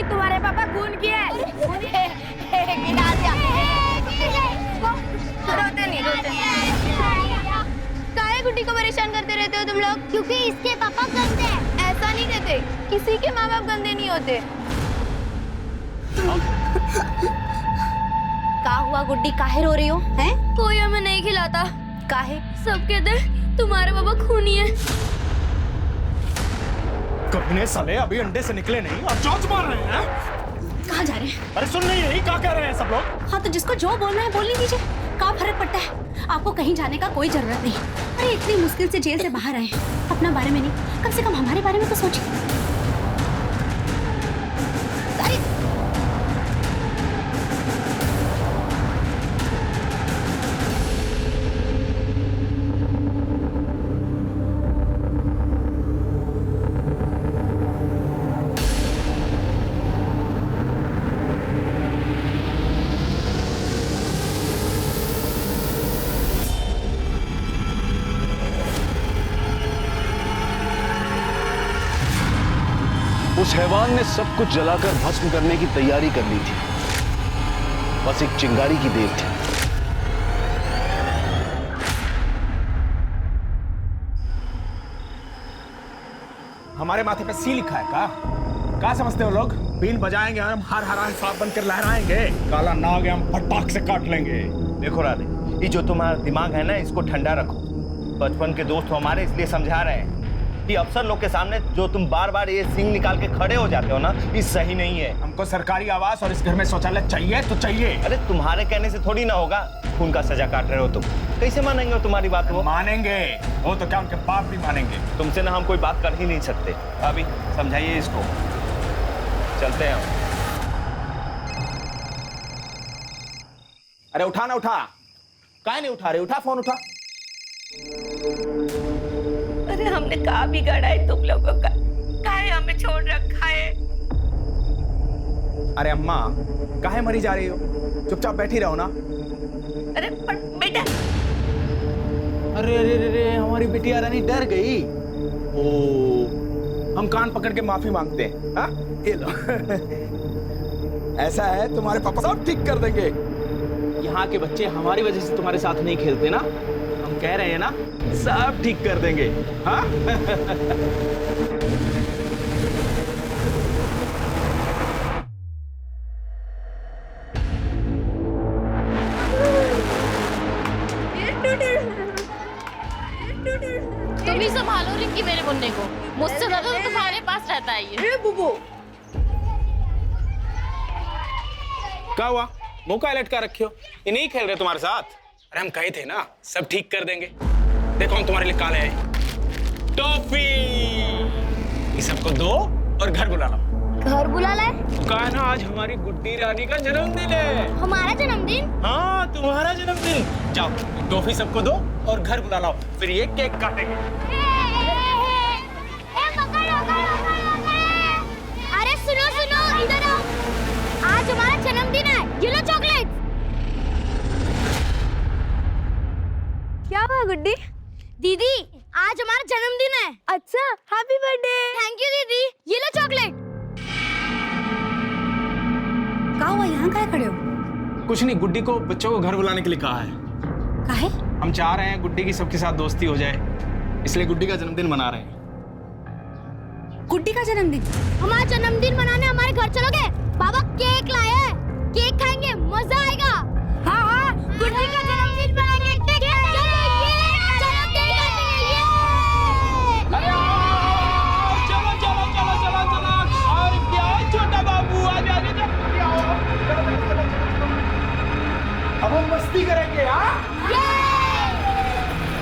तुम्हारे पापा खून किए। गिरा दिया। रोते नहीं, रोते नहीं। काहे गुड्डी को परेशान करते रहते हो तुम लोग? क्योंकि इसके पापा गंदे हैं। ऐसा नहीं कहते, किसी के माँ बाप गंदे नहीं होते। का हुआ गुड्डी, काहे रो रही हो? हैं? कोई हमें नहीं खिलाता। काहे? सब कहते तुम्हारे पापा खूनी है। कमीने साले अभी अंडे से निकले नहीं और चौंच मार रहे हैं। कहाँ जा रहे हैं? अरे सुन नहीं रही, क्या कह रहे हैं सब लोग? हाँ तो जिसको जो बोलना है बोलने दीजिए, क्या फर्क पड़ता है? आपको कहीं जाने का कोई जरूरत नहीं। अरे इतनी मुश्किल से जेल से बाहर आए हैं, अपना बारे में नहीं, कम से कम हमारे बारे में तो सोचिए। उस हैवान ने सब कुछ जलाकर भस्म करने की तैयारी कर ली थी, बस एक चिंगारी की देर थी। हमारे माथे पे सी लिखा है क्या समझते हो लोग? बीन बजाएंगे हम, हर हरा सांप बनकर लहराएंगे, काला नाग है हम फटाक से काट लेंगे। देखो राधे, ये जो तुम्हारा दिमाग है ना, इसको ठंडा रखो। बचपन के दोस्त हो हमारे, इसलिए समझा रहे हैं कि अफसर लोग के सामने जो तुम बार बार ये सिंग निकाल के खड़े हो जाते हो ना, ये सही नहीं है। हमको सरकारी आवास और इस घर में शौचालय चाहिए तो चाहिए। अरे तुम्हारे कहने से थोड़ी ना होगा, खून का सजा काट रहे हो तुम, कैसे मानेंगे तुम्हारी बात? वो मानेंगे, वो तो क्या उनके बाप भी मानेंगे। तुमसे ना हम कोई बात कर ही नहीं सकते। अभी समझाइए इसको, चलते हैं हम। अरे उठा ना, उठा, काहे नहीं उठा रहे? उठा फोन, उठा। अरे हमने कहा बिगाड़ा है तुम लोगों का? काहे हमें छोड़ रखा है? अरे अम्मा, काहे मरी जा रही हो? चुपचाप बैठी रहो ना। अरे बेटा, अरे अरे अरे, हमारी बिटिया रानी डर गई। ओ, हम कान पकड़ के माफी मांगते हैं। हाँ, ये लो। ऐसा है, तुम्हारे पापा सब ठीक कर देंगे। यहाँ के बच्चे हमारी वजह से तुम्हारे साथ नहीं खेलते ना, हम कह रहे हैं ना, सब ठीक कर देंगे। हाँ? तुम ही संभालो रिंकी मेरे मुन्ने को, मुझसे ज्यादा तो तुम्हारे पास रहता है ये। बुबू, क्या हुआ? मुंह का लटका रखे हो? ये नहीं खेल रहे तुम्हारे साथ? अरे हम कहे थे ना, सब ठीक कर देंगे। देखो हम तुम्हारे लिए काले हैं, टॉफी। ये सबको दो और घर बुला लो। घर बुला लाए? कहा है ना, आज हमारी गुड्डी रानी का जन्मदिन है। हमारा जन्मदिन? हाँ, तुम्हारा जन्मदिन। जाओ, टॉफी सबको दो और घर बुला लाओ, फिर ये केक काटेंगे। अरे सुनो सुनो, इधर आओ, आज हमारा जन्मदिन है, ये लो चॉकलेट। क्या हुआ गुड्डी? दीदी, आज हमारा जन्मदिन है। अच्छा, हैप्पी बर्थडे। थैंक यू दीदी, ये लो चॉकलेट। क्या हुआ, यहाँ काहे खड़े हो? कुछ नहीं, गुड्डी को बच्चों को घर बुलाने के लिए कहा है। काहे? हम चाह रहे हैं गुड्डी की सबके साथ दोस्ती हो जाए, इसलिए गुड्डी का जन्मदिन मना रहे हैं। गुड्डी का जन्मदिन? हमारा जन्मदिन मनाने हमारे घर चलोगे? बाबा केक लाए हैं, केक खाएंगे, मजा आएगा। हाँ हाँ, गुड्डी का जन्मदिन मनाएंगे, केक खाएंगे। चलो केक काटेंगे, ये। चलो चलो चलो चलो चलो, और क्या छोटा बाबू, आजा आजा, अब हम मस्ती करेंगे। हाँ,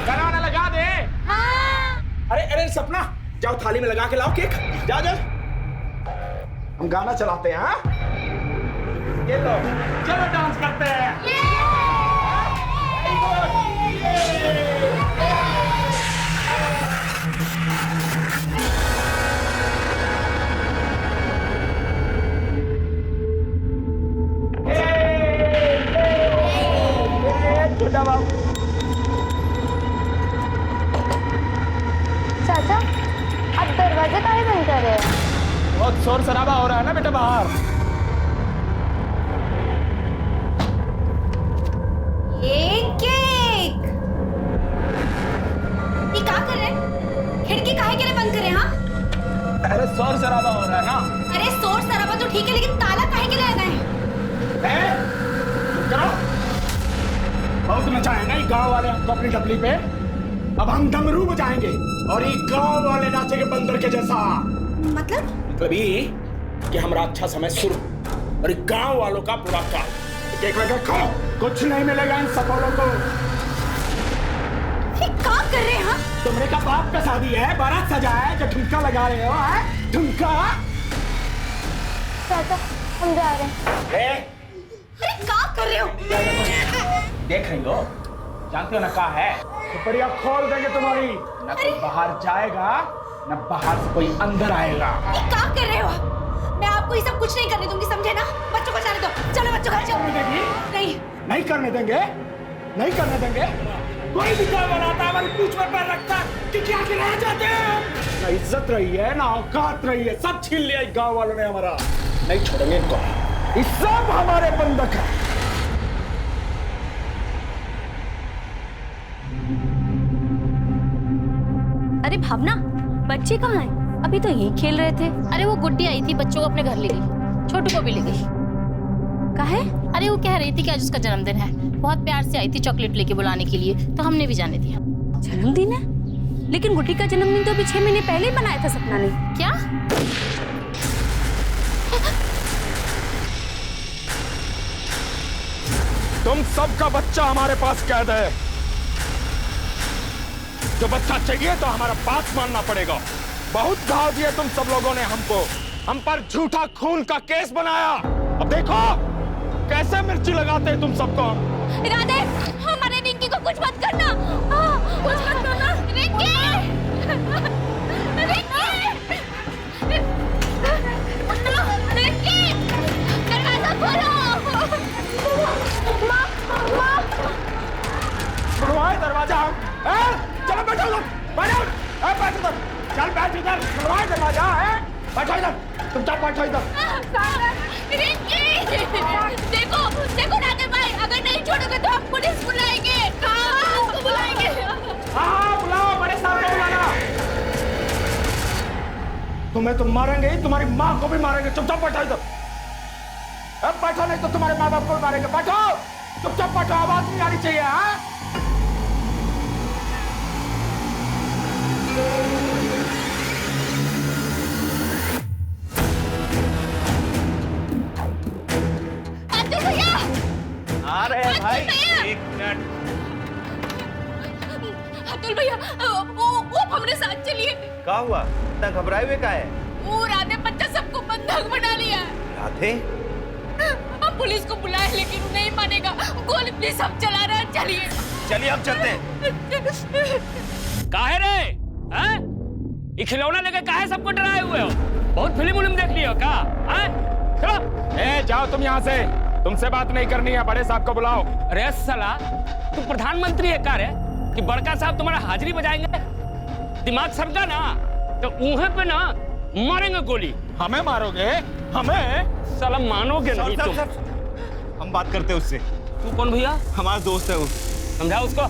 गाना वाना लगा दे। हाँ। अरे अरे सपना, जाओ थाली में लगा के लाओ केक, जाओ जाओ, हम गाना चलाते हैं। हाँ, ये लो, चलो डांस करते हैं। छोटा बाबू। चाचा, आप दरवाजा काहे बंद कर रहे हैं? बहुत शोर शराबा हो रहा है ना बेटा बाहर। एक ये क्या कर रहे हैं? खिड़की काहे के लिए बंद करे? हाँ, अरे शोर शराबा हो रहा है ना। अरे शोर शराबा तो ठीक है, लेकिन ताला काहे के लिए लगाए? करो, बहुत नचाएंगे ये गांव वाले हमको अपनी डबली पे। अब हम डमरू बजाएंगे और ये गांव वाले नाचेंगे बंदर के जैसा। मतलब ये कि हमारा अच्छा समय शुरू और ये गांव वालों का पूरा काल। देख लगे खाओ, कुछ नहीं मिलेगा इन सफलों को। ये क्या कर रहे हैं? हाँ, तुमने का बाप का शादी है, बारात सजा है, जो ठुमका लगा रहे हो है? ठुमका चाचा हम जा रहे हैं। अरे क्या कर रहे हो? देख रही हो, जानते हो ना क्या है? सुपड़िया खोल देंगे तुम्हारी, ना कोई बाहर जाएगा ना बाहर से कोई अंदर आएगा। ये क्या कर रहे हो? मैं आपको ये सब कुछ नहीं करने दूंगी, समझे ना? बच्चों को जाने दो, चलो बच्चों घर चलो। नहीं नहीं करने देंगे, नहीं करने देंगे। कोई भी काम बनाता है हमारी पूंछ में पैर रखता है कि क्या के रह जाते हैं। ना इज्जत रही है ना औकात रही है, सब छीन लिया गांव वालों ने हमारा। नहीं छोड़ेंगे इनको, ये सब हमारे बंधक है। अरे भावना, बच्चे कहाँ हैं? अभी तो यहीं खेल रहे थे। अरे वो गुड्डी आई थी, बच्चों को अपने घर ले गई, छोटू को भी ले गई। काहे? अरे वो कह रही थी कि आज उसका जन्मदिन है, बहुत प्यार से आई थी चॉकलेट लेके बुलाने के लिए, तो हमने भी जाने दिया। जन्मदिन है? लेकिन गुड्डी का जन्मदिन तो अभी 6 महीने पहले ही मनाया था सपना ने। क्या? तुम सबका बच्चा हमारे पास कैद है। जो बच्चा चाहिए तो हमारा बात मानना पड़ेगा। बहुत घाव दिए तुम सब लोगों ने हमको, हम पर झूठा खून का केस बनाया। अब देखो कैसे मिर्ची लगाते हैं तुम सबको। राधे, हमारे रिंकी को कुछ मत करना। कुछ मत करना। रिंकी! रिंकी! दरवाजा खोलो। माँ! खुलवाए दरवाजा। चलो बैठो लोग, बैठो। बैठ इधर, चल बैठ इधर। खुलवाए दरवाजा है, बैठो इधर, चुपचाप बैठो इधर। रिंकी! देखो राधे भाई, अगर नहीं छोड़ोगे तो हम पुलिस बुलाएंगे। हाँ, बुलाएंगे। हाँ, बुलाओ, बड़े साहब को बुलाना। तुम्हें तो मारेंगे ही, तुम्हारी माँ को भी मारेंगे। चुपचाप बैठो इधर। अब बैठो, नहीं तो तुम्हारे माँ बाप को भी मारेंगे। बैठो, चुपचाप बैठो, आवाज नहीं आनी चाहिए। हाँ, भैया, आ रहे हैं भाई, एक मिनट। अतुल भैया, वो हमारे साथ चलिए। क्या हुआ? इतना घबराए हुए का है? वो राधे बच्चा सबको बंधक बना लिया है। राधे? हम पुलिस को बुलाए लेकिन वो नहीं मानेगा। गोली प्लीज हम चला रहे हैं, चलिए। चलिए अब चलते हैं। काहे रे? हैं? ये खिलौना लेके काहे सबको डराए हुए हो? बहुत फिल्म देख लियो का? हैं? चलो, जाओ तुम यहाँ से। तुमसे बात नहीं करनी है, बड़े साहब को बुलाओ। अरे साला, तुम प्रधानमंत्री है का रे कि बड़का साहब तुम्हारा हाजिरी बजाएंगे? दिमाग सबका ना तो ऊहे पे ना मारेंगे गोली। हमें मारोगे? हमें? साला मानोगे नहीं तुम। हम बात करते हैं उससे। तू कौन भैया? हमारा दोस्त है वो। समझाओ उसको।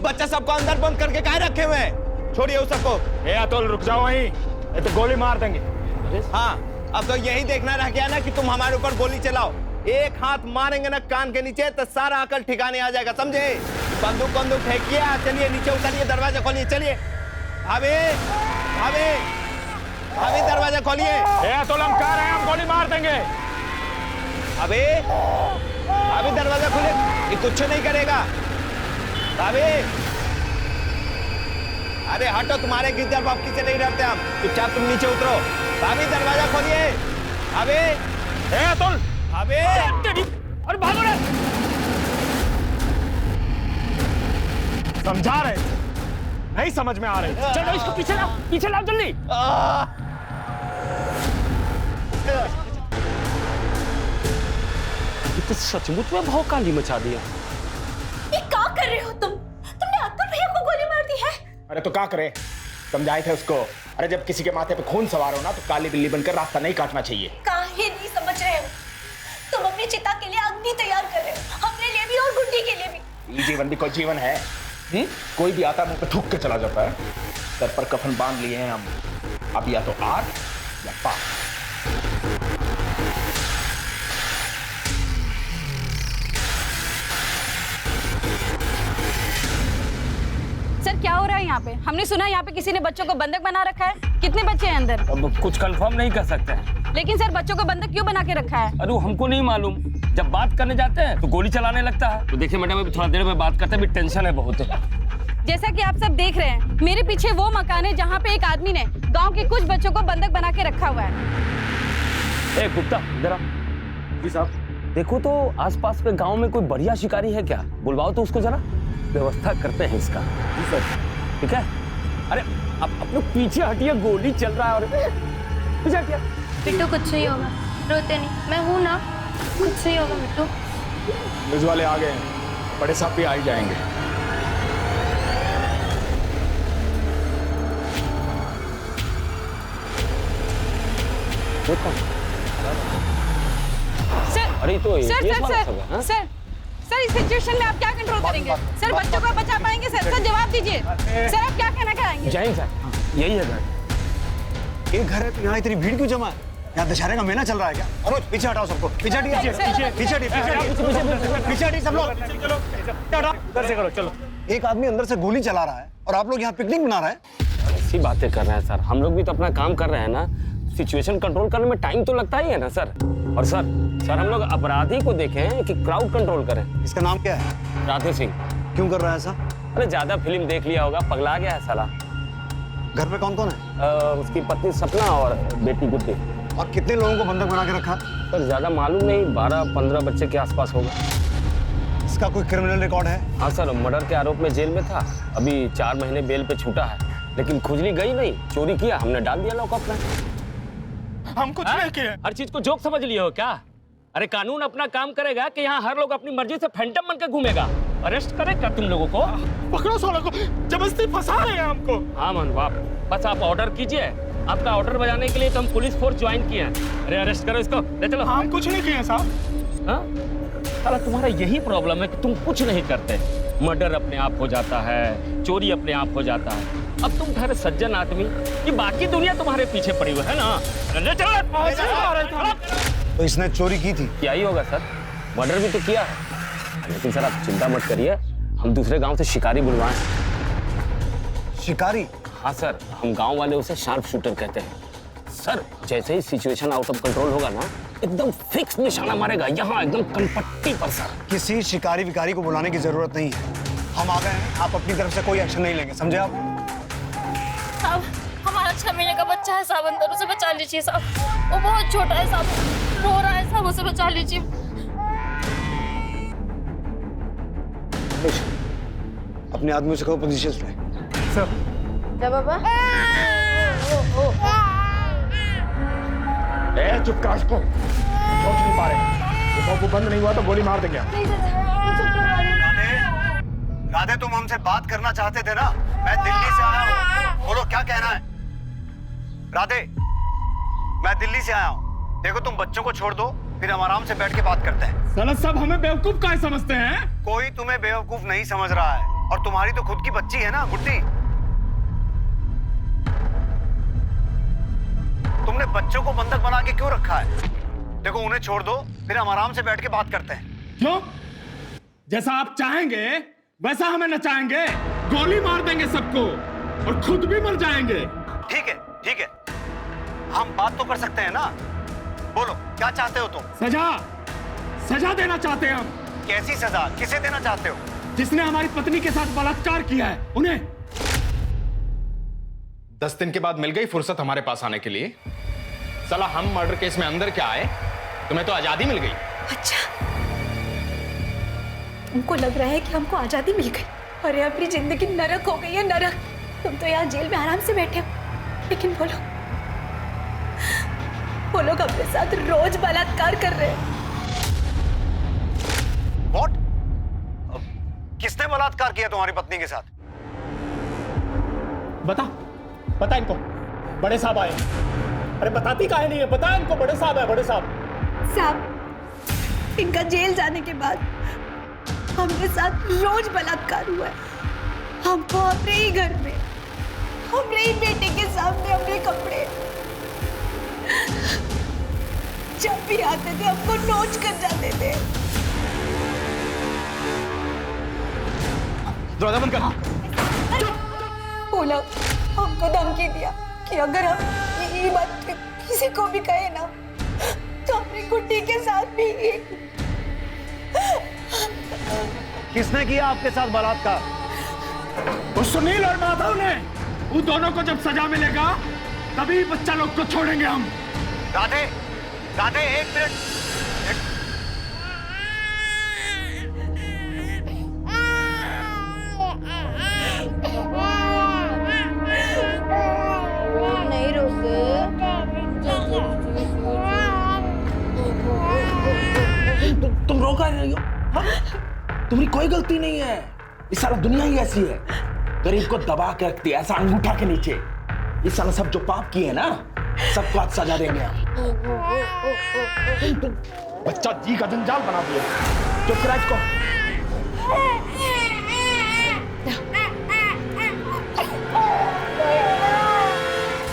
बच्चा सबको अंदर बंद करके काहे रखे हुए हैं? छोड़िए उस सबको। ए अतुल, रुक जाओ वहीं, ये तो गोली मार देंगे। हाँ, अब तो यही देखना रह गया ना कि तुम हमारे ऊपर गोली चलाओ। एक हाथ मारेंगे ना कान के नीचे तो सारा अकल ठिकाने आ जाएगा, समझे? बंदूक फेंकिए। चलिए नीचे उतरिए, दरवाजा खोलिए। चलिए भाभी, भाभी, भाभी, दरवाजा खोलिए। अतुल, हम कह रहे हैं हम गोली मार देंगे। भाभी, भाभी, दरवाजा खोलिए। ये कुछ नहीं करेगा। भाभी, अरे हटो, तुम्हारे गिद्दर बापकी से नहीं डरते हम। चुपचाप तुम नीचे उतरो। भाभी, दरवाजा खोलिए। भाभी, अतुल, भाभी, और भागो रे। समझा रहे थे, नहीं समझ में आ रही। चलो इसको पीछे लाओ जल्दी। ये तो सचमुच में भौकाली मचा दिया। ये क्या कर रहे हो तुम? तुमने अतुल भैया को गोली मार दी है? अरे तो क्या करे, समझाए थे उसको अरे जब किसी के माथे पे खून सवार हो ना तो काली बिल्ली बनकर रास्ता नहीं काटना चाहिए। काहे नहीं समझ रहे हो? तुम अपनी चिता के लिए अग्नि तैयार कर रहे हो, अपने लिए भी और गुड्डी के लिए भी। ये जीवन भी कोई जीवन है? कोई भी आता मुंह पे थूक के चला जाता है। सर पर कफन बांध लिए हैं हम, अब या तो आर या पार। सर क्या हो रहा है यहाँ पे? हमने सुना यहाँ पे किसी ने बच्चों को बंधक बना रखा है। कितने बच्चे हैं अंदर? अब कुछ कंफर्म नहीं कर सकते हैं। लेकिन सर बच्चों को बंधक क्यों बना के रखा है? अरे हमको नहीं मालूम, जब बात करने जाते हैं तो गोली चलाने लगता है। तो देखिए मैडम, अभी थोड़ा देर में बात करते हैं, अभी टेंशन है बहुत। जैसा कि आप सब देख रहे हैं, मेरे पीछे वो मकान है जहाँ पे एक आदमी ने गाँव के कुछ बच्चों को बंधक बना के रखा हुआ है। गुप्ता इधर आ। जी साहब। देखो तो आसपास के गांव में कोई बढ़िया शिकारी है क्या? बुलवाओ तो उसको जरा, व्यवस्था करते हैं इसका। जी सर। ठीक है। अरे अब लोग पीछे हटिए, गोली चल रहा है। और पीछे हटिए। बिट्टू कुछ नहीं होगा, रोते नहीं, मैं हूँ ना, कुछ नहीं होगा बिट्टू। न्यूज़ वाले आ गए हैं, बड़े साहब भी आ ही जाएंगे। देखो सर, अरे तो सर इस सिचुएशन में आप क्या कंट्रोल करेंगे? सर बच्चों को बचा पाएंगे? सर जवाब दीजिए। सर आप क्या कहना चाहेंगे? जय सर, यही है घर। एक घर है तो यहाँ इतनी भीड़ क्यों जमा है? यहाँ दशहरे का मेला चल रहा है क्या? अनुज पीछे हटाओ सबको, पीछे हटिए सब लोग। इधर से करो, चलो। एक आदमी अंदर से गोली चला रहा है और आप लोग यहाँ पिकनिक मना रहे हैं। ऐसी बातें कर रहे हैं सर, हम लोग भी तो अपना काम कर रहे हैं ना। सिचुएशन कंट्रोल करने में टाइम तो लगता ही है ना सर। और सर हम लोग अपराधी को देखें कि क्राउड कंट्रोल करें। इसका नाम क्या है? राधे सिंह। क्यों कर रहा है ऐसा? अरे ज्यादा फिल्म देख लिया होगा, पगला गया है साला। घर में कौन कौन है? उसकी पत्नी सपना और बेटी गुड्डी। और कितने लोगों को बंधक बना के रखा? सर ज्यादा मालूम नहीं, 12-15 बच्चे के आसपास होगा। इसका कोई क्रिमिनल रिकॉर्ड है? हाँ सर, मर्डर के आरोप में जेल में था, अभी 4 महीने बेल पे छूटा है। लेकिन खुजली गई नहीं, चोरी किया, हमने डाल दिया लॉकअप में। हम कुछ नहीं किए। हर चीज को जोक समझ लिए हो क्या? अरे कानून अपना काम करेगा कि यहाँ हर लोग अपनी मर्जी से फैंटम बन के घूमेगा? अरेस्ट करेगा तुम लोगों को? पकड़ो सालों को, जबरदस्ती फंसा रहे हैं हमको। हाँ मन बाप, बस आप ऑर्डर कीजिए। आपका ऑर्डर बजाने के लिए तो हम पुलिस फोर्स ज्वाइन किए हैं। अरे अरेस्ट करो इसको, ले चलो। हम कुछ नहीं किए साहब। हाँ? साला तुम्हारा यही प्रॉब्लम है कि तुम कुछ नहीं करते। मर्डर अपने आप हो जाता है, चोरी अपने आप हो जाता है। अब तुम ठहरे सज्जन आदमी, ये बाकी दुनिया तुम्हारे पीछे पड़ी हुई है ना। ले चलो। तो इसने चोरी की थी? क्या ही होगा सर, मर्डर भी तो किया है। लेकिन सर आप चिंता मत करिए, हम दूसरे गांव से शिकारी बुलवाएं। शिकारी? हाँ सर, हम गांव वाले उसे शार्प शूटर कहते हैं। सर जैसे ही सिचुएशन आउट ऑफ कंट्रोल होगा ना, एकदम फिक्स निशाना मारेगा, यहाँ एकदम कनपट्टी पर सर। किसी शिकारी विकारी को बुलाने की जरूरत नहीं है, हम आ गए हैं। आप अपनी तरफ से कोई एक्शन नहीं लेंगे, समझे आप? साहब हमारा 6 महीने का बच्चा है साहब, अंदर उसे बचा लीजिए साहब, वो बहुत छोटा है साहब, रो रहा है साहब, उसे बचा लीजिए। अपने आदमियों से कहो पोजीशन ले। सर बाबा चुप कर उसको, सोच नहीं पा रहे। वो बंद नहीं हुआ तो गोली मार देंगे। राधे तुम हमसे बात करना चाहते थे ना? मैं दिल्ली से आया हूँ, बोलो क्या कहना है? राधे मैं दिल्ली से आया हूँ, देखो तुम बच्चों को छोड़ दो, फिर हम आराम से बैठ के बात करते हैं। साला सब हमें बेवकूफ काहे समझते हैं? कोई तुम्हें बेवकूफ नहीं समझ रहा है, और तुम्हारी तो खुद की बच्ची है ना गुड्डी। तुमने बच्चों को बंधक बना के क्यों रखा है? देखो उन्हें छोड़ दो, फिर हम आराम से बैठ के बात करते हैं। क्यों? जैसा आप चाहेंगे वैसा हमें नचाएंगे, गोली मार देंगे सबको और खुद भी मर जाएंगे। ठीक है, हम बात तो कर सकते हैं ना। बोलो क्या चाहते हो तुम? सजा देना चाहते हैं हम। कैसी सजा? किसे देना चाहते हो? जिसने हमारी पत्नी के साथ बलात्कार किया है उन्हें। 10 दिन के बाद मिल गई फुर्सत हमारे पास आने के लिए। साला हम मर्डर केस में अंदर क्या आए, तुम्हें तो आजादी मिल गई। अच्छा तुमको लग रहा है कि हमको आजादी मिल गई? अरे अपनी जिंदगी नरक हो गई है, नरक। तुम तो यहाँ जेल में आराम से बैठे हो, लेकिन वो लोग अपने साथ रोज बलात्कार कर रहे हैं। What? किसने बलात्कार किया तुम्हारी पत्नी के साथ? बता इनको। बड़े साहब आए। अरे बताती काहे नहीं है? पता है इनको बड़े साहब है, बड़े साहब। साहब, इनका जेल जाने के बाद हमरे साथ रोज बलात्कार हुआ है। हमको अपने ही घर में, हमरे ही बेटे के सामने हमरे कपड़े, जब भी आते थे हमको नोच कर जाते थे। दरवाजा बंद कर। बोला, हमको धमकी दिया कि अगर हम ये बात किसी को भी कहे ना तो अपनी गुड्डी के साथ भी। किसने किया आपके साथ बलात्कार? वो सुनील और माधव ने। उन दोनों को जब सजा मिलेगा तभी बच्चा लोग को छोड़ेंगे हम। राधे, राधे एक मिनट। नहीं रोके। तुम रोका नहीं हो? हाँ? तुम्हारी कोई गलती नहीं है। इस साला दुनिया ही ऐसी है, गरीब को दबा के रखती है ऐसा अंगूठा के नीचे। इस साला सब जो पाप किए हैं ना, सबको आज सजा देंगे हम। बच्चा जी का जंजाल बना दिया। चुप करा इसको।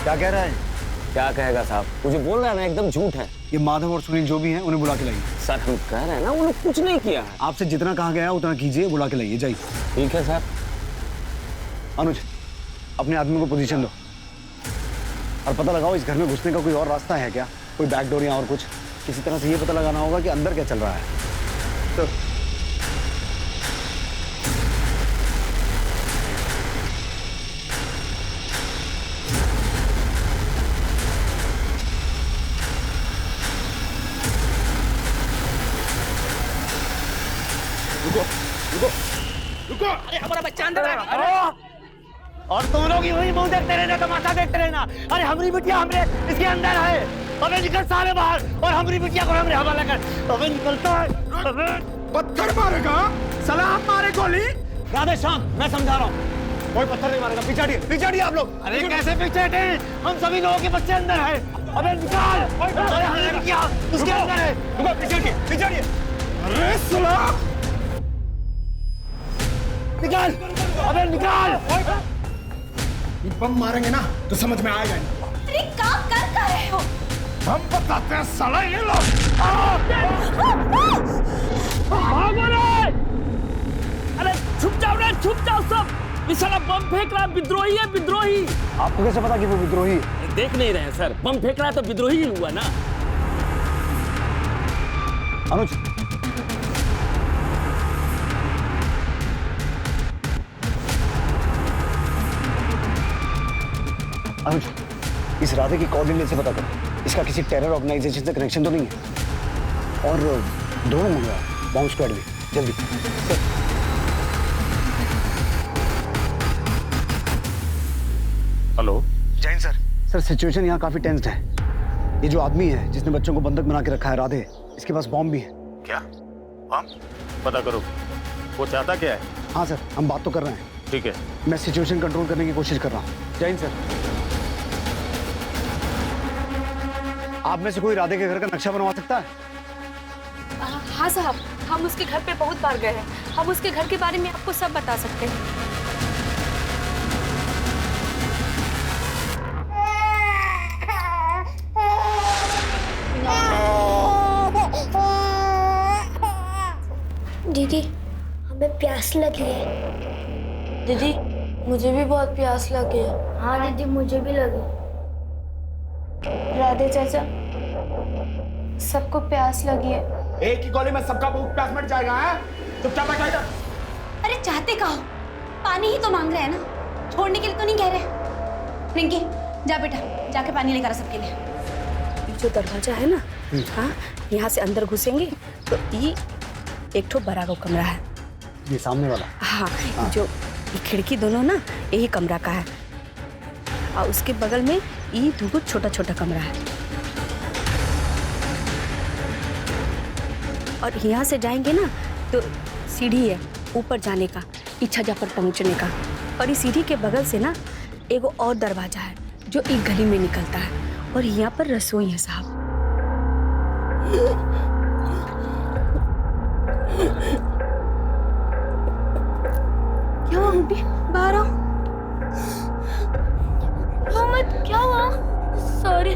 क्या कह रहा है? क्या कहेगा साहब? मुझे बोल रहा है ना, एकदम झूठ है। ये माधव और सुनील जो भी हैं उन्हें बुला के लाइए। सर हम कह रहे हैं ना, उन्होंने कुछ नहीं किया है। आपसे जितना कहा गया है उतना कीजिए, बुला के लाइए, जाइए। ठीक है सर। अनुज, अपने आदमी को पोजीशन दो और पता लगाओ इस घर में घुसने का कोई और रास्ता है क्या, कोई बैकडोर या और कुछ। किसी तरह से ये पता लगाना होगा कि अंदर क्या चल रहा है। तो रुको, अरे हमारा बच्चा अंदर है। और तुम लोग ही वही मुंह देखते रहना, तमाशा देखते रहना। अरे हमारी बिटिया हमरे इसके अंदर है। अबे निकल साले बाहर और हमारी बिटिया को हमरे हवाला कर। अबे निकलता है। अबे पत्थर मारेगा साला, आप मारे गोली। राधे शांत, मैं समझा रहा हूँ। कोई पत्थर नहीं मारेगा। पिछाड़िए, पिछाड़िए आप लोग। अरे कैसे पिछाड़े? हम सभी लोगों के बच्चे अंदर है। अबे निकाल। अरे हमारी बिटिया उसके अंदर है। रुको, पिछाड़िए, पिछाड़िए। अरे साला निकाल। अबे निकाल। बम मारेंगे ना तो समझ में आएगा। अरे काम कर रहे हो? हम बताते हैं साला, ये लोग भागो रे! अरे छुप जाओ रे, छुप जाओ सब। ये साला बम फेंक रहा है, विद्रोही है, विद्रोही। आपको कैसे पता कि वो विद्रोही है? देख नहीं रहे सर, बम फेंक रहा है तो विद्रोही हुआ ना। अनुज, अनुज, इस राधे की कोऑर्डिनेट से पता करो, इसका किसी टेरर ऑर्गेनाइजेशन से कनेक्शन तो नहीं है। और दोनों मंगवा बॉम्ब स्क्वाड भी, जल्दी। Hello Jain sir. Sir situation यहाँ काफी टेंस्ड है। ये जो आदमी है जिसने बच्चों को बंधक बना के रखा है राधे, इसके पास बॉम्ब भी है। क्या बम? पता करो वो चाहता क्या है। हाँ सर, हम बात तो कर रहे हैं। ठीक है, मैं सिचुएशन कंट्रोल करने की कोशिश कर रहा हूँ। जैन सर, आप में से कोई राधे के घर का नक्शा बनवा सकता है? हाँ साहब, हम उसके घर पे बहुत बार गए हैं। हम उसके घर के बारे में आपको सब बता सकते हैं। दीदी, हमें प्यास लगी है। दीदी, मुझे भी बहुत प्यास लगी है। हाँ दीदी, मुझे भी लगी। राधे चाचा, सबको प्यास लगी है। एक ही गोली में सबका भूख प्यास मिट जाएगा। है चुपचाप बैठा इधर। अरे चाहते का हो? पानी ही तो मांग रहे हैं ना, छोड़ने के लिए तो नहीं कह रहे। रिंकी, जा बेटा, जाके पानी लेकर आ सबके लिए। जो दरवाजा है ना, हाँ, यहाँ से अंदर घुसेंगे तो ये एक ठो बड़ा का कमरा है। ये सामने वाला? हाँ, जो ये खिड़की दोनों ना यही कमरा का है। और उसके बगल में ये दो छोटा छोटा कमरा है। और यहाँ से जाएंगे ना तो सीढ़ी है ऊपर जाने का, इस छज्जा पर पहुँचने का। और इस सीढ़ी के बगल से ना एगो और दरवाजा है जो एक गली में निकलता है और यहाँ पर रसोई है साहब। क्या हुआ गुड्डी? बाहर आओ। मोहम्मद क्या हुआ? सॉरी,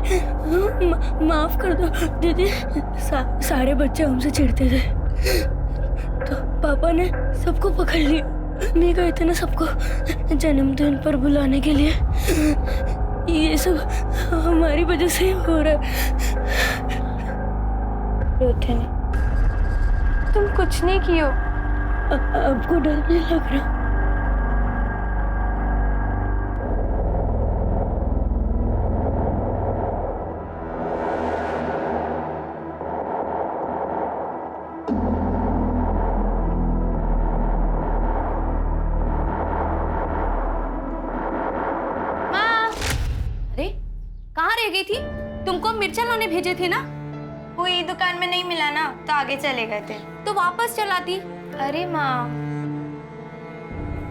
माफ कर दो दीदी। सारे बच्चे हमसे चिढ़ते थे तो पापा ने सबको पकड़ लिया। मैं गए थे ना सबको जन्मदिन पर बुलाने के लिए। ये सब हमारी वजह से हो रहा है। रोते नहीं, तुम कुछ नहीं कियो। आपको डर नहीं लग रहा? अरे कहाँ रह गई थी? तुमको मिर्चा लाने भेजे थे ना? कोई दुकान में नहीं मिला ना तो आगे चले गए थे। तो वापस चलाती। अरे माँ,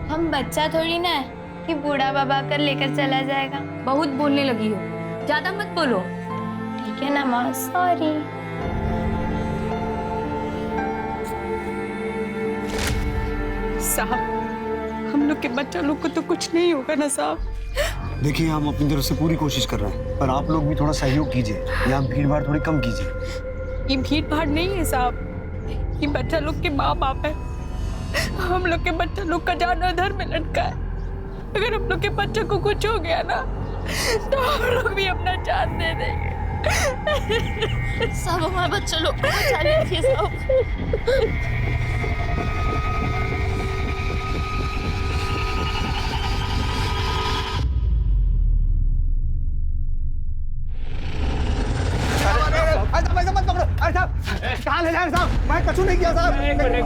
हम बच्चा थोड़ी ना है कि बूढ़ा बाबा कर लेकर चला जाएगा। बहुत बोलने लगी हो, ज्यादा मत बोलो। ठीक है ना माँ, सॉरी। साहब, हम लोग के बच्चा लोग को तो कुछ नहीं होगा ना साहब? देखिए, हम अपनी तरफ से पूरी कोशिश कर रहे हैं, पर आप लोग भी थोड़ा सहयोग कीजिए। यहाँ भीड़ भाड़ थोड़ी कम कीजिए। ये भीड़ भाड़ नहीं है साहब, ये बच्चा लोग के माँ बाप है। हम लोग के बच्चा लोग का जान अधर में लटका है। अगर हम लोग के बच्चे को कुछ हो गया ना तो हम लोग भी अपना जान दे देंगे। सब हमारे बच्चे लोग को बचा लीजिए सब। कहाँ ले जाए साहब? मैं कुछ नहीं किया साहब। एक मिनट,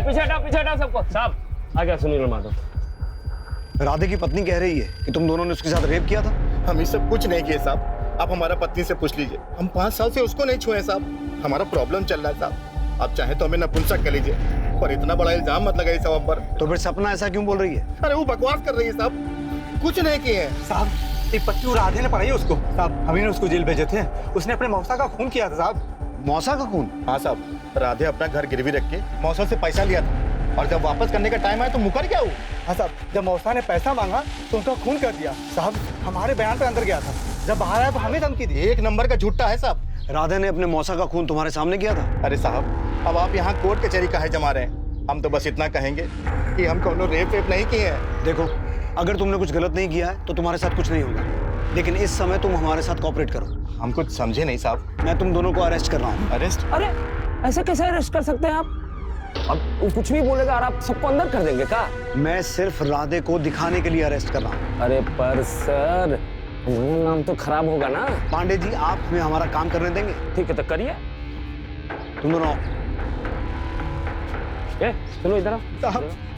पीछे हटाओ सबको। साहब आ गया सुनील माधव। राधे की पत्नी कह रही है कि तुम दोनों ने उसके साथ रेप किया था। हम ये सब कुछ नहीं किए साहब। आप हमारा पत्नी से पूछ लीजिए। हम 5 साल से उसको नहीं छुए साहब। हमारा प्रॉब्लम चल रहा है साहब। आप चाहे तो हमें नपुंसक कर लीजिए, पर इतना बड़ा इल्जाम मत लगाइए साहब पर। तो फिर सपना ऐसा क्यों बोल रही है? अरे वो बकवास कर रही है साहब, कुछ नहीं किए हैं साहब। ये पत्नी राधे ने पढ़ाई उसको साहब। हम ही ने उसको जेल भेजे थे। उसने अपने मौसा का खून किया था साहब। मौसा का खून? हाँ साहब, राधे अपना घर गिरवी रख के मौसा से पैसा लिया था और जब वापस करने का टाइम आया तो मुकर गया वो। हाँ साहब, जब मौसा ने पैसा मांगा तो उनका खून कर दिया साहब। हमारे बयान पर अंदर गया था, जब बाहर आया तो हमें धमकी दी। 1 नंबर का झूठा है साहब। राधे ने अपने मौसा का खून तुम्हारे सामने किया था? अरे साहब, अब आप यहाँ कोर्ट कचहरी काहे जमा रहे हैं? हम तो बस इतना कहेंगे कि हम कोनो रेप नहीं किए हैं। देखो, अगर तुमने कुछ गलत नहीं किया है तो तुम्हारे साथ कुछ नहीं होगा, लेकिन इस समय तुम हमारे साथ कोऑपरेट करो। हम कुछ समझे नहीं साहब। मैं तुम दोनों को अरेस्ट कर रहा हूँ। अरेस्ट? अरे ऐसे कैसे अरेस्ट कर सकते हैं आप? अब वो कुछ भी बोलेगा और आप सबको अंदर कर देंगे क्या? मैं सिर्फ राधे को दिखाने के लिए अरेस्ट कर रहा हूँ। अरे पर सर, हमारा नाम तो खराब होगा ना। पांडे जी, आप हमें हमारा काम करने देंगे? ठीक है तो करिए। तुम दोनों आओ। चलो इधर आओ।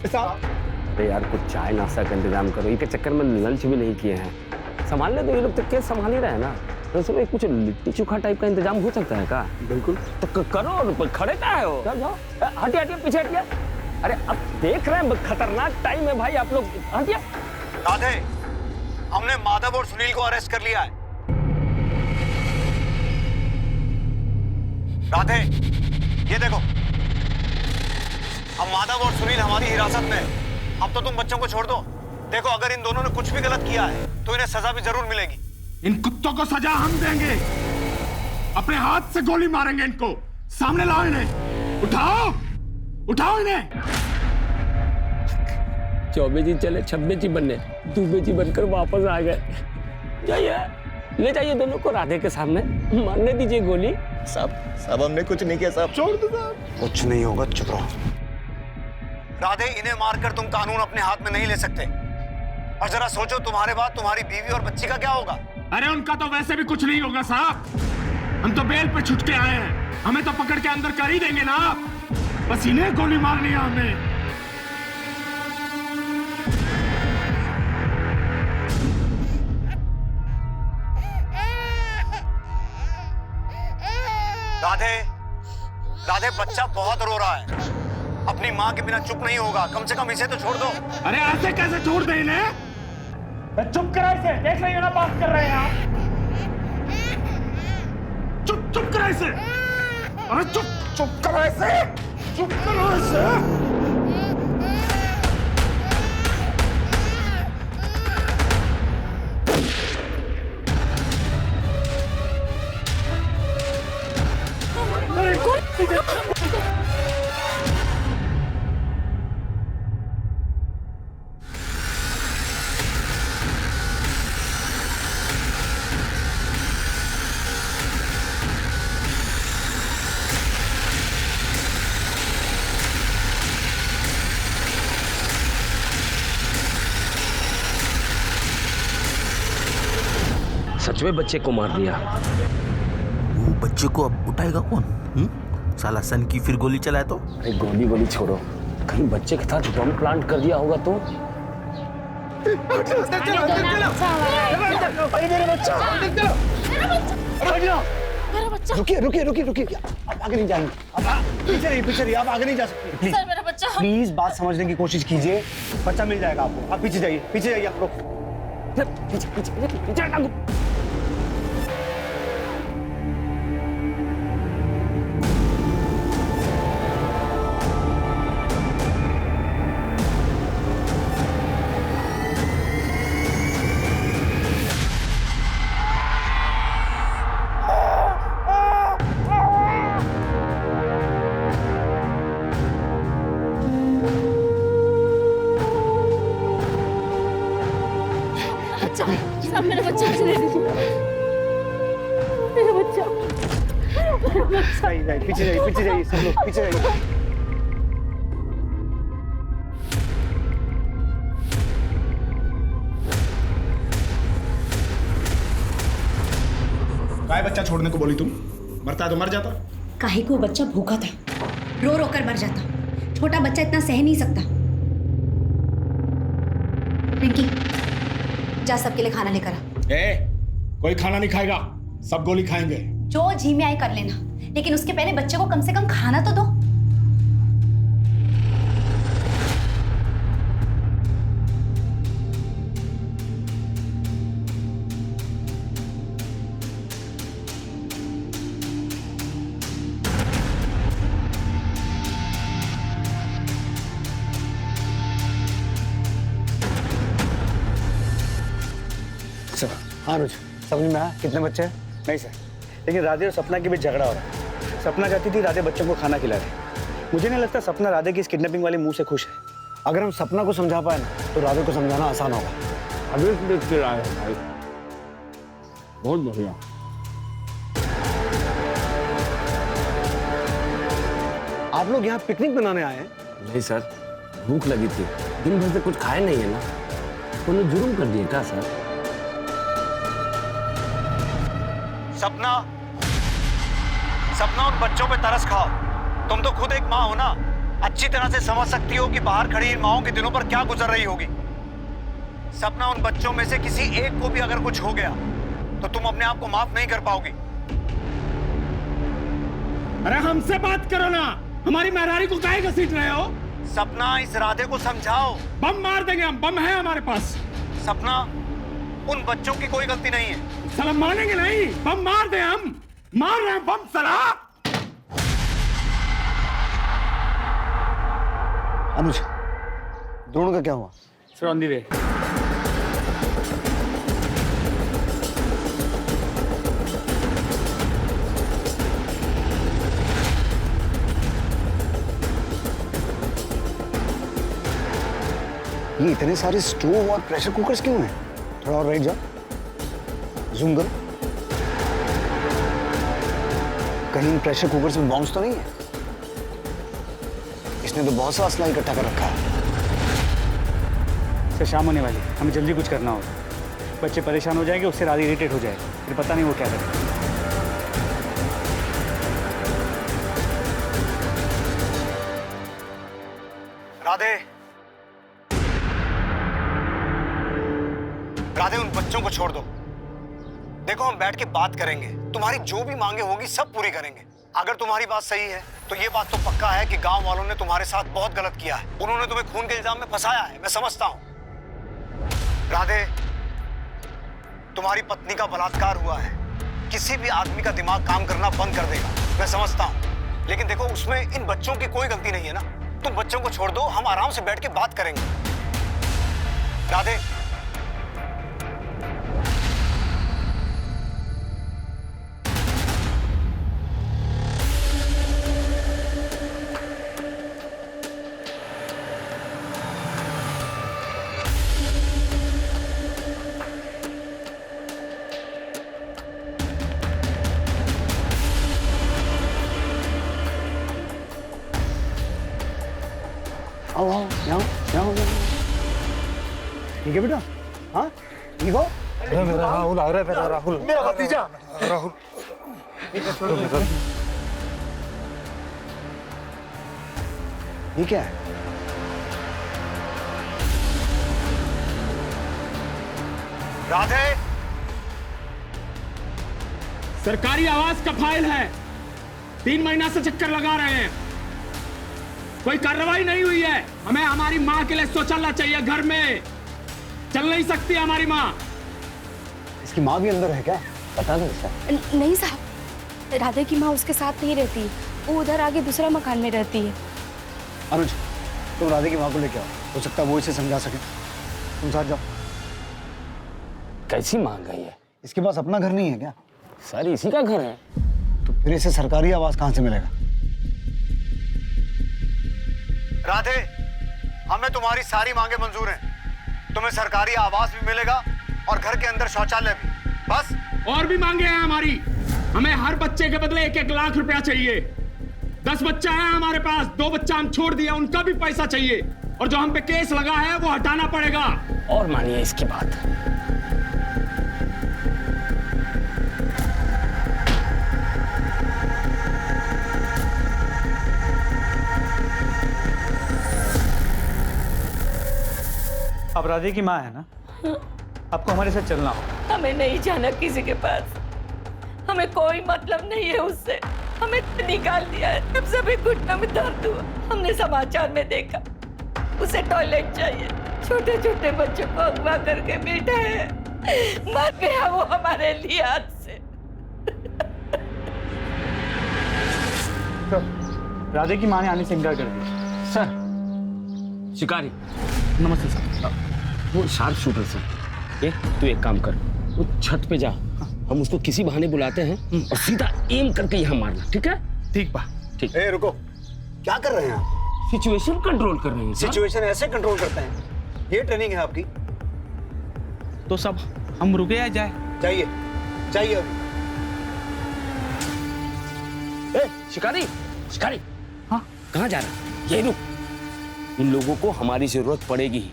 साहब अरे यार, कुछ चाय नाश्ता का इंतजाम करो। इनके चक्कर में लंच भी नहीं किए हैं। संभाल ले तो ये लोग तो केस संभाल ही रहे हैं ना। तो सब कुछ लिट्टी चोखा टाइप का इंतजाम हो सकता है क्या? बिल्कुल। तो करो, खड़े क्या है हो? जाओ, हटिए पीछे हटिए। अरे अब देख रहे हैं खतरनाक टाइम है भाई, आप लोग हटिए। राधे, हमने माधव और सुनील को अरेस्ट कर लिया है। राधे, ये देखो, अब माधव और सुनील हमारी हिरासत में है। अब तो तुम बच्चों को छोड़ दो। देखो, अगर इन दोनों ने कुछ भी गलत किया है तो इन्हें सजा भी जरूर मिलेगी। इन कुत्तों को सजा हम देंगे। अपने हाथ से गोली मारेंगे इनको। सामने लाओ इन्हें। उठाओ इन्हें। 24 जी चले 26 जी बनने, 2 जी बनकर वापस आ गए। जाइए, ले जाइए दोनों को राधे के सामने, मारने दीजिए गोली। साहब हमने कुछ नहीं किया साहब। छोड़ दो साहब। कुछ नहीं होगा, चुप रहो। राधे, इन्हें मारकर तुम कानून अपने हाथ में नहीं ले सकते। और जरा सोचो, तुम्हारे बाद तुम्हारी बीवी और बच्ची का क्या होगा? अरे उनका तो वैसे भी कुछ नहीं होगा साहब। हम तो बेल पे छुट के आए हैं। हमें तो पकड़ के अंदर कर ही देंगे ना आप। बस इन्हें गोली मारनी है हमें। राधे, बच्चा बहुत रो रहा है। अपनी माँ के बिना चुप नहीं होगा। कम से कम इसे तो छोड़ दो। अरे ऐसे कैसे छोड़ दे इन्हें? चुप करा इसे, देख रही हो ना बात कर रहे हैं आप। चुप चुप करा इसे, अरे चुप चुप करा इसे, चुप करो इसे। सच में बच्चे को मार दिया। वो बच्चे को अब उठाएगा कौन? साला सन की फिर गोली चलाए तो? अरे गोली छोड़ो, कहीं बच्चे के साथ बम प्लांट कर दिया होगा तो? मेरा बच्चा। रुकिए रुकिए रुकिए रुकिए, आप आगे नहीं जाएंगे, पीछे रहिए, आप आगे नहीं जा सकते प्लीज। सर मेरा बच्चा। प्लीज बात समझने की कोशिश कीजिए, बच्चा मिल जाएगा आपको। आप पीछे जाइए आप लोग। पीछे टांगो। मेरा बच्चा। पीछे जाइए सब लोग, पीछे जाइए। काय बच्चा छोड़ने को बोली तुम? मरता तो मर जाता। काहे को बच्चा भूखा था, रो रो कर मर जाता। छोटा बच्चा इतना सह नहीं सकता। रिंकी, जा सबके लिए खाना लेकर आ। कोई खाना नहीं खाएगा, सब गोली खाएंगे। जो जी में आए कर लेना, लेकिन उसके पहले बच्चे को कम से कम खाना तो दो। हाँ रोज, समझ में आया कितने बच्चे हैं? नहीं सर, लेकिन राधे और सपना के बीच झगड़ा हो रहा है। सपना चाहती थी राधे बच्चों को खाना खिला दे। मुझे नहीं लगता सपना राधे की इस किडनैपिंग वाली मुंह से खुश है। अगर हम सपना को समझा पाए ना तो राधे को समझाना आसान होगा। अभी देख के आए भाई, बहुत बढ़िया। आप लोग यहाँ पिकनिक मनाने आए हैं? नहीं सर, भूख लगी थी, दिन भर से कुछ खाए नहीं है ना, उन्होंने जुर्म कर दिया क्या सर? सपना उन बच्चों पे तरस खाओ। तुम तो खुद एक माँ हो ना, अच्छी तरह से समझ सकती हो कि बाहर खड़ी इन माओं के दिलों पर क्या गुजर रही होगी। सपना, उन बच्चों में से किसी एक को भी अगर कुछ हो गया तो तुम अपने आप को माफ नहीं कर पाओगी। अरे हमसे बात करो ना, हमारी मेहरारी को काहे घसीट रहे हो? सपना, इस राधे को समझाओ। बम मार देंगे हम, बम है हमारे पास। सपना, उन बच्चों की कोई गलती नहीं है। साला मानेंगे नहीं, बम मार दे, हम मार रहे हैं बम साला। अनुज, दोनों का क्या हुआ? सर ऑन दी वे। ये इतने सारे स्टोव और प्रेशर कुकर्स क्यों हैं? थोड़ा और राइट जाओ, जूम करो। कहीं प्रेशर कुकर्स में बॉम्ब्स तो नहीं है? इसने तो बहुत सा असला इकट्ठा कर रखा है। सर शाम होने वाली, हमें जल्दी कुछ करना होगा। बच्चे परेशान हो जाएंगे, उससे रात इरिटेट हो जाएगा, फिर पता नहीं वो क्या करेगा। राधे, राधे, उन बच्चों को छोड़ दो। देखो, हम बैठ के बात करेंगे, तुम्हारी जो भी मांगे होगी सब पूरी करेंगे। अगर तुम्हारी बात सही है तो ये बात तो पक्का है कि गांव वालों ने तुम्हारे साथ बहुत गलत किया है। उन्होंने तुम्हें खून के इल्जाम में फंसाया है, मैं समझता हूं। राधे, तुम्हारी पत्नी का बलात्कार हुआ है, किसी भी आदमी का दिमाग काम करना बंद कर देगा, मैं समझता हूँ। लेकिन देखो, उसमें इन बच्चों की कोई गलती नहीं है ना। तुम बच्चों को छोड़ दो, हम आराम से बैठ के बात करेंगे। राधे, आओ आओ, यहाँ यहाँ ठीक है बेटा? हाँ ठीक हो? मेरा राहुल आ रहा है, मेरा राहुल, मेरा भतीजा राहुल। ये क्या है? राधे, सरकारी आवास का फाइल है, 3 महीना से चक्कर लगा रहे हैं, कोई कार्रवाई नहीं हुई है। हमें हमारी माँ के लिए शौचालय चाहिए, घर में चल नहीं सकती हमारी माँ। इसकी माँ भी अंदर है क्या? पता नहीं सर। नहीं साहब, राधे की माँ उसके साथ नहीं रहती, वो उधर आगे दूसरा मकान में रहती है। अनुज, तुम राधे की माँ को लेके आओ, हो सकता है वो इसे समझा सके। तुम साथ जाओ। कैसी मांग है ये? इसके पास अपना घर नहीं है क्या? सर इसी का घर है। तो फिर इसे सरकारी आवास कहाँ से मिलेगा? राधे, हमें तुम्हारी सारी मांगे मंजूर हैं। तुम्हें सरकारी आवास भी मिलेगा और घर के अंदर शौचालय भी। बस और भी मांगे हैं हमारी। हमें हर बच्चे के बदले 1-1 लाख रुपया चाहिए। 10 बच्चा है हमारे पास, 2 बच्चा हम छोड़ दिया, उनका भी पैसा चाहिए। और जो हम पे केस लगा है वो हटाना पड़ेगा। और मानिए इसकी बात। आप राधे की माँ है ना? आपको हमारे साथ चलना हो। हमें नहीं जाना किसी के पास, हमें कोई मतलब नहीं है उससे। हमें निकाल दिया है, हम सभी घुटनों में दर्द हुआ। हमने समाचार में देखा उसे टॉयलेट चाहिए, छोटे छोटे बच्चों को अगवा करके बैठा है, मर गया वो हमारे लिए हाथ से। तो राधे की माँ ने आने से इनकार कर दिया। सर शिकारी, नमस्ते सर। वो शार्प शूटर सर। तू एक काम कर, वो छत पे जा, हम उसको किसी बहाने बुलाते हैं और सीधा एम करके यहाँ मारना, ठीक है? ठीक बा। ठीक। ए रुको, क्या कर रहे हैं आप? सिचुएशन कंट्रोल कर रहे हैं सर। सिचुएशन ऐसे कंट्रोल करते हैं? ये ट्रेनिंग है आपकी? तो सब हम रुके या जाए? जाइए जाइए अभी। शिकारी, शिकारी, हाँ कहाँ जा रहा है? ये रुक, इन लोगों को हमारी जरूरत पड़ेगी ही।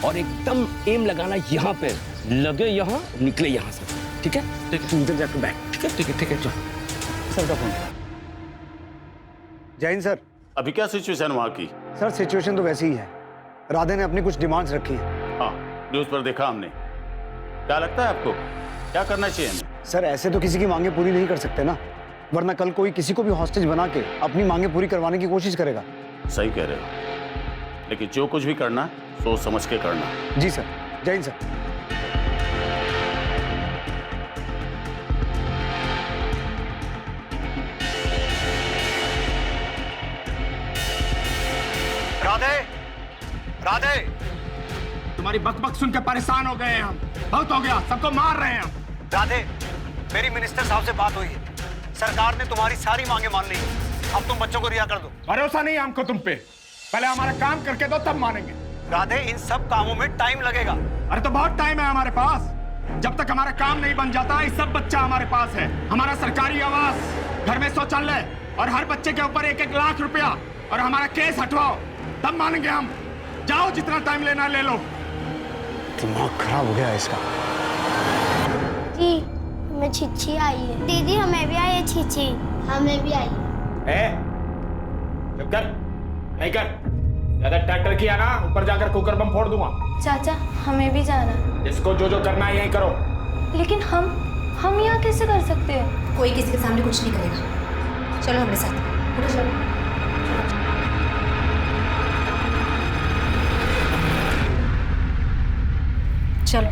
और एकदम एम लगाना यहाँ पे, लगे यहाँ निकले यहाँ से, ठीक है? ठीक है, तू इधर जाकर बैठ, ठीक है? ठीक है, ठीक है, चल। सर का फोन। जय हिंद सर। अभी क्या सिचुएशन वहाँ की? सर सिचुएशन तो वैसी ही है, राधे ने अपनी कुछ डिमांड्स रखी हैं। हाँ, न्यूज़ पर देखा हमने। क्या लगता है आपको, क्या करना चाहिए हमें? सर ऐसे तो किसी की मांगे पूरी नहीं कर सकते ना, वरना कल कोई किसी को भी हॉस्टेज बना के अपनी मांगे पूरी करवाने की कोशिश करेगा। सही कह रहे हो, लेकिन जो कुछ भी करना सोच समझ के करना। जी सर। जय हिंद सर। राधे, राधे, तुम्हारी बकबक सुन के परेशान हो गए हैं हम। बहुत हो गया, सबको मार रहे हैं हम। राधे, मेरी मिनिस्टर साहब से बात हुई है, सरकार ने तुम्हारी सारी मांगे मान ली है। अब तुम बच्चों को रिहा कर दो। भरोसा नहीं है हमको तुम पे, पहले हमारा काम करके दो तब मानेंगे। राधे, इन सब कामों में टाइम लगेगा। अरे तो बहुत टाइम है हमारे पास, जब तक हमारा काम नहीं बन जाता ये सब बच्चा हमारे पास है। हमारा सरकारी आवास, घर में शौचालय और हर बच्चे के ऊपर 1-1 लाख रुपया और हमारा केस हटवाओ, तब मानेंगे हम। जाओ, जितना टाइम लेना ले लो। दिमाग खराब हो गया इसका। जी हमें छिछी आई है। दीदी हमें भी आई है छिछी। हमें भी आई है। चुप कर, नहीं कर, ज्यादा ट्रैक्टर किया ना ऊपर जाकर कुकर बम फोड़ दूंगा। चाचा हमें भी जाना। इसको जो जो करना है यही करो। लेकिन हम यहाँ कैसे कर सकते हैं? कोई किसी के सामने कुछ नहीं करेगा। चलो हमारे साथ। चलो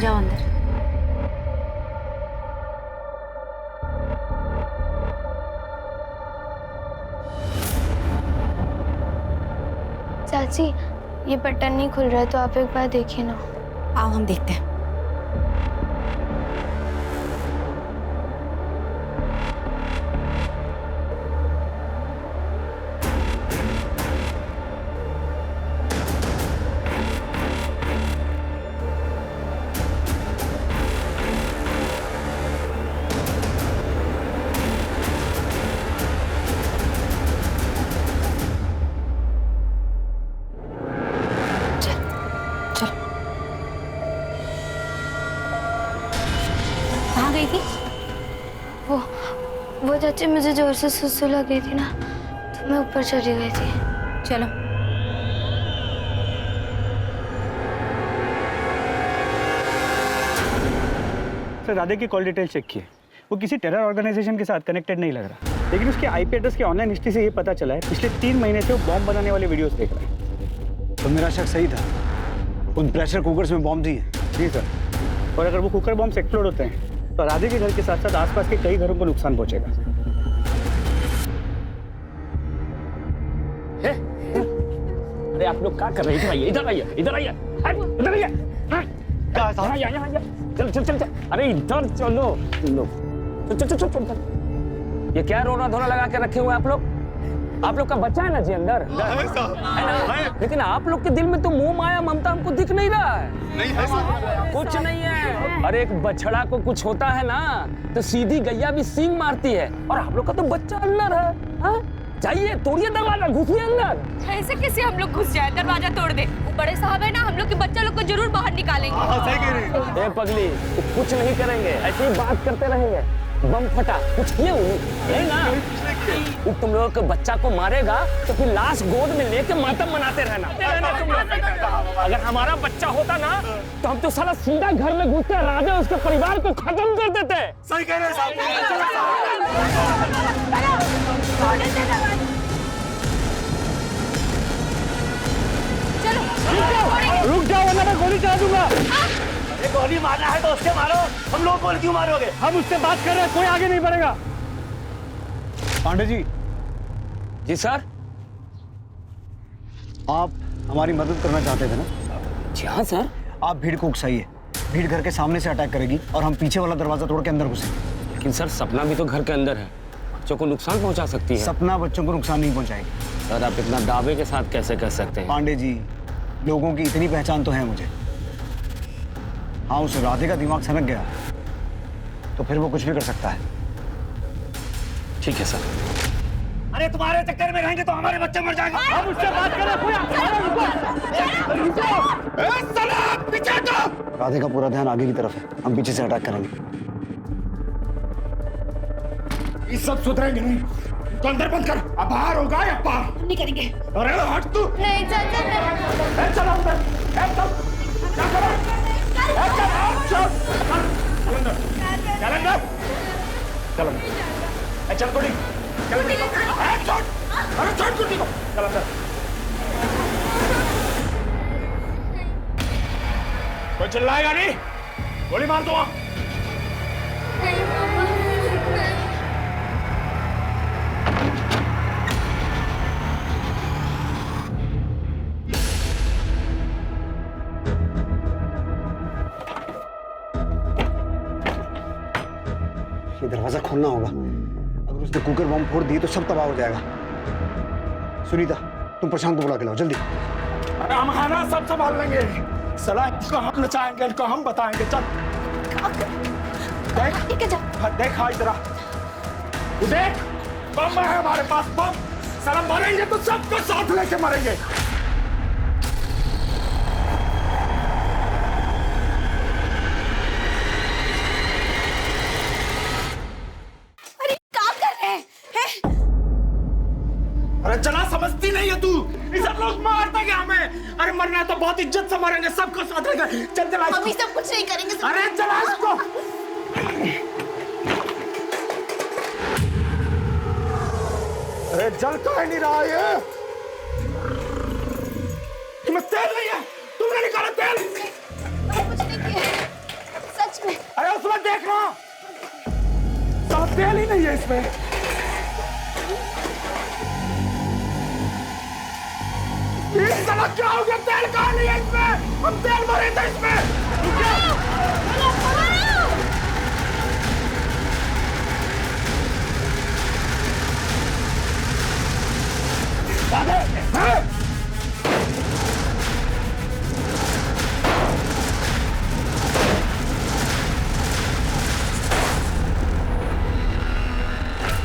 जाओ अंदर। चाची ये बटन नहीं खुल रहा है, तो आप एक बार देखिए ना। आओ हम देखते हैं। कहाँ गई थी? वो चाची मुझे जोर से सुसु लग गई थी ना, तो मैं ऊपर चली गई थी। चलो। सर राधे की कॉल डिटेल चेक किए, वो किसी टेरर ऑर्गेनाइजेशन के साथ कनेक्टेड नहीं लग रहा, लेकिन उसके आईपी एड्रेस की ऑनलाइन हिस्ट्री से ये पता चला है पिछले 3 महीने से वो बॉम्ब बनाने वाले वीडियोस देख रहा है। तो मेरा शक सही था, उन प्रेशर कुकर्स में बॉम्ब दिए। जी सर, और अगर वो कुकर बॉम्ब एक्सप्लोड होते हैं तो राधे के घर के साथ साथ आसपास के कई घरों को नुकसान पहुंचेगा। अरे आप लोग क्या कर रहे हैं? इधर आइए, इधर आइए, इधर आइए, चल चल चल चल। अरे इधर चलो, चल चल चल चल। ये क्या रोना धोना लगा के रखे हुए आप लोग? आप लोग का बच्चा है ना जी अंदर, है ना? लेकिन आप लोग के दिल में तो मोह माया ममता हमको दिख नहीं रहा है। नहीं है, कुछ नहीं है। अरे एक बछड़ा को कुछ होता है ना तो सीधी गैया भी सींग मारती है, और आप लोग का तो बच्चा अंदर है। हाँ? जाइए तोड़िए दरवाजा, घुसिए अंदर। ऐसे कैसे हम लोग घुस जाए, दरवाजा तोड़ दे? वो बड़े साहब है ना, हम लोग के बच्चा लोग को जरूर बाहर निकालेंगे। सही कह रही है। ए पगली, कुछ नहीं करेंगे, ऐसे ही बात करते रहेंगे। बम फटा, कुछ किए है ना? वो तुम लोगों के बच्चा को मारेगा तो फिर लाश गोद में लेके मातम मनाते रहना तुम लोग। अगर हमारा बच्चा होता ना तो हम तो साला सीधा घर में घुस के राधे उसके परिवार को खत्म कर देते। सही कह रहे हैं साहब। रुक जाओ वरना मैं गोली चला दूंगा। अरे गोली मारना है तो उससे मारो, हम लोग गोली क्यों मारोगे? हम उससे बात कर रहे हैं, कोई आगे नहीं बढ़ेगा। पांडे जी। जी सर। आप हमारी मदद करना चाहते थे ना? जी हाँ सर। आप भीड़ को उकसाइए, भीड़ घर के सामने से अटैक करेगी और हम पीछे वाला दरवाजा तोड़ के अंदर घुसेंगे। लेकिन सर सपना भी तो घर के अंदर है, बच्चों को नुकसान पहुंचा सकती है। सपना बच्चों को नुकसान नहीं पहुंचाएगी। सर आप इतना दावे के साथ कैसे कह सकते हैं? पांडे जी, लोगों की इतनी पहचान तो है मुझे। हाँ, उस राधे का दिमाग सनक गया तो फिर वो कुछ भी कर सकता है। ठीक है सर। अरे तुम्हारे चक्कर में रहेंगे तो हमारे बच्चे मर जाएंगे। हम उससे बात कर रहे हैं। राधे का पूरा ध्यान आगे की तरफ है, हम पीछे से अटैक करेंगे। ये सब सुधरेंगे नहीं, तो अंदर बंद कर। अब बाहर होगा या पार? हम नहीं करेंगे। अरे हट तू। नहीं चाचा नहीं। चलो अंदर, चल चल गोली, अरे छोड़ कुर्सी को, चल अंदर। कोई चिल्लाएगा नहीं, गोली मार दो। ये दरवाजा खोलना होगा, अगर उसने कुकर बम फोड़ दिए तो सब तबाह हो जाएगा। सुनीता, तुम प्रशांत को बुला के लाओ जल्दी। अरे हम खाना सब संभाल लेंगे। सलाह इसको हम नचाएंगे, इनको हम बताएंगे। चल देख हाँ इधर देख, बम है हमारे पास, बम। साला मरेंगे तो सबको साथ लेके मरेंगे। अरे चला, समझती नहीं है तू? ये सब लोग मारते क्या हमें? अरे मरना है तो बहुत इज्जत से मरेंगे, सबको साथ लेकर। चल चला, हम ये सब कुछ नहीं करेंगे। अरे चला इसको। अरे जल तो नहीं रहा ये। तुम्हें तेल नहीं है? तुमने निकाला तेल? कुछ नहीं किया, सच में। अरे उसमें देखना, सब तेल ही नहीं है इसमें। क्या हो गया? तेल कहाँ लिया इसमें? हम तेल भरे थे इसमें।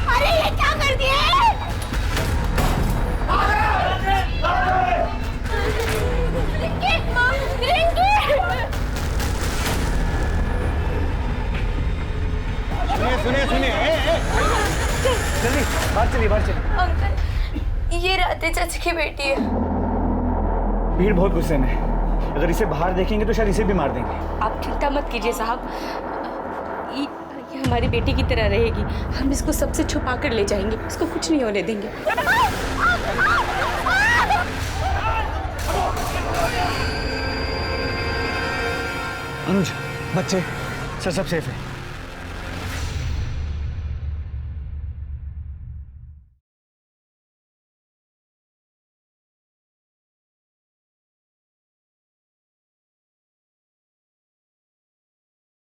अरे ये क्या कर दिए? सुनिए सुनिए जल्दी बाहर चलिए बाहर चलिए। अंकल, ये राधे चाची की बेटी है। भीड़ बहुत गुस्से में है, अगर इसे बाहर देखेंगे तो शायद इसे भी मार देंगे। आप चिंता मत कीजिए साहब, ये हमारी बेटी की तरह रहेगी। हम इसको सबसे छुपा कर ले जाएंगे, इसको कुछ नहीं होने देंगे। अनुज, बच्चे सर सब सेफ है।